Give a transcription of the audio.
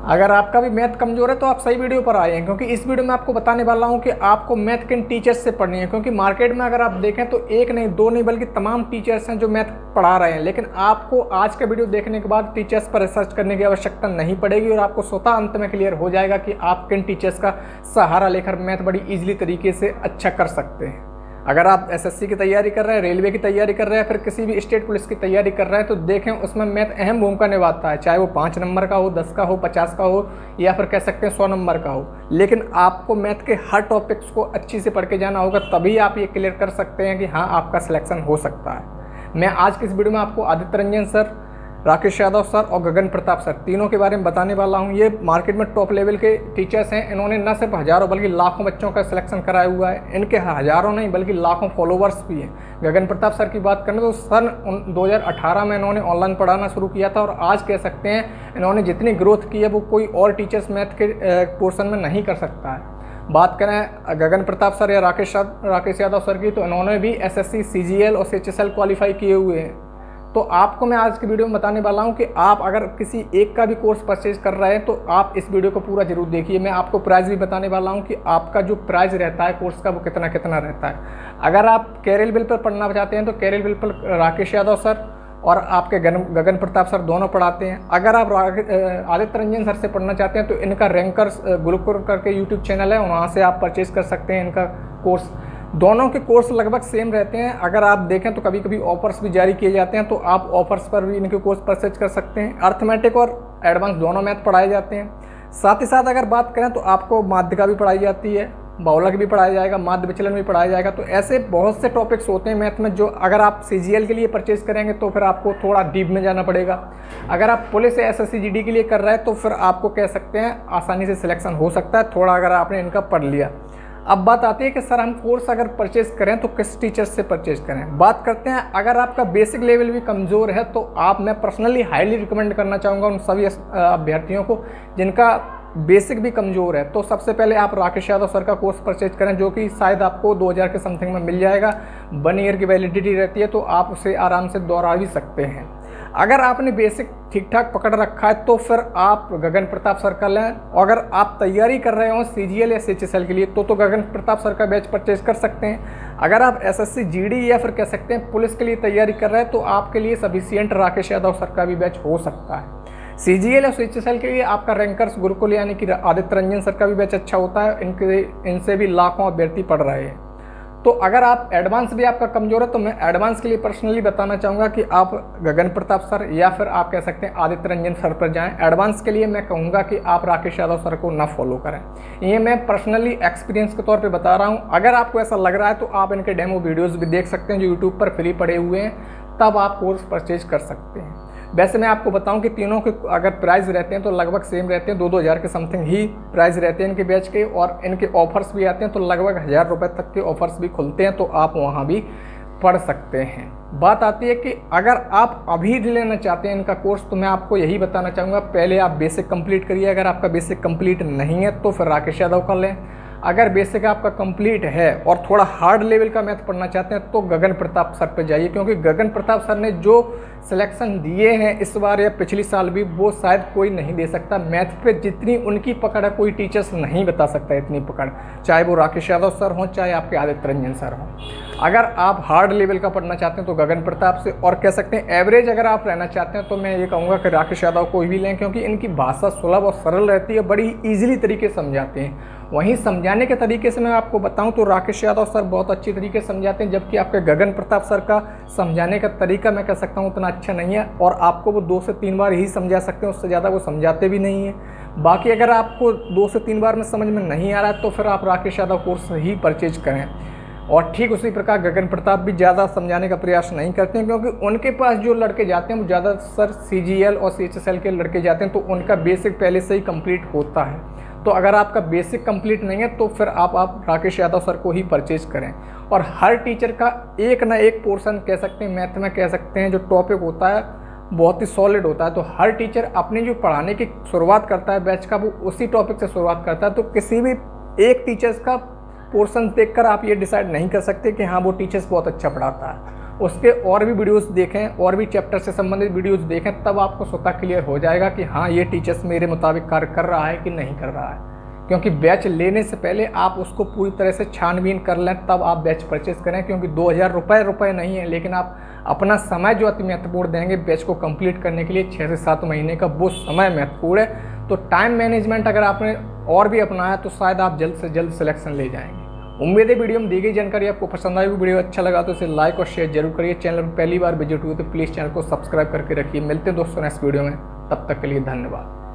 अगर आपका भी मैथ कमज़ोर है तो आप सही वीडियो पर आए हैं, क्योंकि इस वीडियो में आपको बताने वाला हूं कि आपको मैथ किन टीचर्स से पढ़नी है। क्योंकि मार्केट में अगर आप देखें तो एक नहीं, दो नहीं, बल्कि तमाम टीचर्स हैं जो मैथ पढ़ा रहे हैं। लेकिन आपको आज का वीडियो देखने के बाद टीचर्स पर रिसर्च करने की आवश्यकता नहीं पड़ेगी और आपको स्वतः अंत में क्लियर हो जाएगा कि आप किन टीचर्स का सहारा लेकर मैथ बड़ी ईजिली तरीके से अच्छा कर सकते हैं। अगर आप एसएससी की तैयारी कर रहे हैं, रेलवे की तैयारी कर रहे हैं, फिर किसी भी स्टेट पुलिस की तैयारी कर रहे हैं, तो देखें उसमें मैथ अहम भूमिका निभाता है। चाहे वो 5 नंबर का हो, 10 का हो, 50 का हो, या फिर कह सकते हैं 100 नंबर का हो। लेकिन आपको मैथ के हर टॉपिक्स को अच्छी से पढ़ के जाना होगा, तभी आप ये क्लियर कर सकते हैं कि हाँ आपका सिलेक्शन हो सकता है। मैं आज की इस वीडियो में आपको आदित्य रंजन सर, राकेश यादव सर और गगन प्रताप सर तीनों के बारे में बताने वाला हूं। ये मार्केट में टॉप लेवल के टीचर्स हैं। इन्होंने न सिर्फ हज़ारों बल्कि लाखों बच्चों का सिलेक्शन कराया हुआ है। इनके हज़ारों नहीं बल्कि लाखों फॉलोवर्स भी हैं। गगन प्रताप सर की बात करें तो सन 2018 में इन्होंने ऑनलाइन पढ़ाना शुरू किया था और आज कह सकते हैं इन्होंने जितनी ग्रोथ की है वो कोई और टीचर्स मैथ के पोर्सन में नहीं कर सकता है। बात करें गगन प्रताप सर या राकेश यादव सर की, तो इन्होंने भी एसएससी, सीजीएल और सीएचएसएल क्वालिफाई किए हुए हैं। तो आपको मैं आज की वीडियो में बताने वाला हूं कि आप अगर किसी एक का भी कोर्स परचेज कर रहे हैं तो आप इस वीडियो को पूरा जरूर देखिए। मैं आपको प्राइस भी बताने वाला हूं कि आपका जो प्राइस रहता है कोर्स का वो कितना कितना रहता है। अगर आप कैरियर बिल पर पढ़ना चाहते हैं तो कैरियर बिल पर राकेश यादव सर और आपके गगन प्रताप सर दोनों पढ़ाते हैं। अगर आप आदित्य रंजन सर से पढ़ना चाहते हैं तो इनका रैंकर्स गुरुकुल करके यूट्यूब चैनल है, वहाँ से आप परचेज कर सकते हैं इनका कोर्स। दोनों के कोर्स लगभग सेम रहते हैं। अगर आप देखें तो कभी कभी ऑफर्स भी जारी किए जाते हैं, तो आप ऑफर्स पर भी इनके कोर्स परचेज कर सकते हैं। अर्थमेटिक और एडवांस दोनों मैथ पढ़ाए जाते हैं। साथ ही साथ अगर बात करें तो आपको माध्यिका भी पढ़ाई जाती है, बहुलक भी पढ़ाया जाएगा, माध्य विचलन भी पढ़ाया जाएगा। तो ऐसे बहुत से टॉपिक्स होते हैं मैथ में जो अगर आप सीजीएल के लिए परचेज करेंगे तो फिर आपको थोड़ा डीप में जाना पड़ेगा। अगर आप पुलिस या एसएससी जीडी के लिए कर रहे हैं तो फिर आपको कह सकते हैं आसानी से सिलेक्शन हो सकता है, थोड़ा अगर आपने इनका पढ़ लिया। अब बात आती है कि सर हम कोर्स अगर परचेज करें तो किस टीचर से परचेज करें। बात करते हैं, अगर आपका बेसिक लेवल भी कमज़ोर है तो मैं पर्सनली हाईली रिकमेंड करना चाहूँगा उन सभी अभ्यर्थियों को जिनका बेसिक भी कमज़ोर है। तो सबसे पहले आप राकेश यादव सर का कोर्स परचेज करें, जो कि शायद आपको 2000 के समथिंग में मिल जाएगा। 1 ईयर की वैलिडिटी रहती है, तो आप उसे आराम से दोहरा भी सकते हैं। अगर आपने बेसिक ठीक ठाक पकड़ रखा है तो फिर आप गगन प्रताप सर का लें। अगर आप तैयारी कर रहे हो सीजीएल या सीएचएसएल के लिए तो गगन प्रताप सर का बैच परचेज कर सकते हैं। अगर आप एसएससी जीडी या फिर कह सकते हैं पुलिस के लिए तैयारी कर रहे हैं तो आपके लिए सफिशिएंट राकेश यादव सर का भी बैच हो सकता है। सीजीएल और सीएचएसएल के लिए आपका रैंकर्स गुरुकुल यानी कि आदित्य रंजन सर का भी बैच अच्छा होता है। इनसे भी लाखों अभ्यर्थी पढ़ रहे हैं। तो अगर आप एडवांस भी आपका कमज़ोर है तो मैं एडवांस के लिए पर्सनली बताना चाहूँगा कि आप गगन प्रताप सर या फिर आप कह सकते हैं आदित्य रंजन सर पर जाएं। एडवांस के लिए मैं कहूँगा कि आप राकेश यादव सर को ना फॉलो करें। ये मैं पर्सनली एक्सपीरियंस के तौर पे बता रहा हूँ। अगर आपको ऐसा लग रहा है तो आप इनके डेमो वीडियोज़ भी देख सकते हैं जो यूट्यूब पर फ्री पड़े हुए हैं, तब आप कोर्स परचेज कर सकते हैं। वैसे मैं आपको बताऊं कि तीनों के अगर प्राइस रहते हैं तो लगभग सेम रहते हैं, 2-2 हज़ार के समथिंग ही प्राइस रहते हैं इनके बैच के। और इनके ऑफर्स भी आते हैं तो लगभग 1000 रुपये तक के ऑफर्स भी खुलते हैं, तो आप वहां भी पढ़ सकते हैं। बात आती है कि अगर आप अभी लेना चाहते हैं इनका कोर्स तो मैं आपको यही बताना चाहूँगा, पहले आप बेसिक कंप्लीट करिए। अगर आपका बेसिक कंप्लीट नहीं है तो फिर राकेश यादव का लें। अगर बेसिक आपका कंप्लीट है और थोड़ा हार्ड लेवल का मैथ पढ़ना चाहते हैं तो गगन प्रताप सर पे जाइए, क्योंकि गगन प्रताप सर ने जो सिलेक्शन दिए हैं इस बार या पिछली साल भी, वो शायद कोई नहीं दे सकता। मैथ पे जितनी उनकी पकड़ है कोई टीचर्स नहीं बता सकता इतनी पकड़, चाहे वो राकेश यादव सर हों चाहे आपके आदित्य रंजन सर हों। अगर आप हार्ड लेवल का पढ़ना चाहते हैं तो गगन प्रताप से, और कह सकते हैं एवरेज अगर आप रहना चाहते हैं तो मैं ये कहूँगा कि राकेश यादव को भी लें, क्योंकि इनकी भाषा सुलभ और सरल रहती है, बड़ी ईजिली तरीके से समझाते हैं। वहीं समझाने के तरीके से मैं आपको बताऊं तो राकेश यादव सर बहुत अच्छी तरीके से समझाते हैं, जबकि आपके गगन प्रताप सर का समझाने का तरीका मैं कह सकता हूं उतना अच्छा नहीं है, और आपको वो 2 से 3 बार ही समझा सकते हैं, उससे ज़्यादा वो समझाते भी नहीं हैं। बाकी अगर आपको 2 से 3 बार में समझ में नहीं आ रहा है तो फिर आप राकेश यादव कोर्स ही परचेज करें। और ठीक उसी प्रकार गगन प्रताप भी ज़्यादा समझाने का प्रयास नहीं करते हैं, क्योंकि उनके पास जो लड़के जाते हैं वो ज़्यादातर सीजीएल और सीएचएसएल के लड़के जाते हैं, तो उनका बेसिक पहले से ही कंप्लीट होता है। तो अगर आपका बेसिक कंप्लीट नहीं है तो फिर आप राकेश यादव सर को ही परचेज करें। और हर टीचर का एक ना एक पोर्शन कह सकते हैं मैथ में, कह सकते हैं जो टॉपिक होता है बहुत ही सॉलिड होता है। तो हर टीचर अपनी जो पढ़ाने की शुरुआत करता है बैच का, वो उसी टॉपिक से शुरुआत करता है। तो किसी भी एक टीचर्स का पोर्शन देखकर आप ये डिसाइड नहीं कर सकते कि हाँ वो टीचर्स बहुत अच्छा पढ़ाता है। उसके और भी वीडियोस देखें, और भी चैप्टर से संबंधित वीडियोस देखें, तब आपको स्वतः क्लियर हो जाएगा कि हाँ ये टीचर्स मेरे मुताबिक कार्य कर रहा है कि नहीं कर रहा है। क्योंकि बैच लेने से पहले आप उसको पूरी तरह से छानबीन कर लें, तब आप बैच परचेज करें। क्योंकि 2000 रुपये नहीं है, लेकिन आप अपना समय जो अति महत्वपूर्ण देंगे बैच को कंप्लीट करने के लिए 6 से 7 महीने का, वो समय महत्वपूर्ण है। तो टाइम मैनेजमेंट अगर आपने और भी अपनाया तो शायद आप जल्द से जल्द सिलेक्शन ले जाएंगे। उम्मीद है वीडियो में दी गई जानकारी आपको पसंद आई। वीडियो अच्छा लगा तो इसे लाइक और शेयर जरूर करिए। चैनल पर पहली बार विजिट हुई तो प्लीज़ चैनल को सब्सक्राइब करके रखिए। मिलते हैं दोस्तों नेक्स्ट वीडियो में, तब तक के लिए धन्यवाद।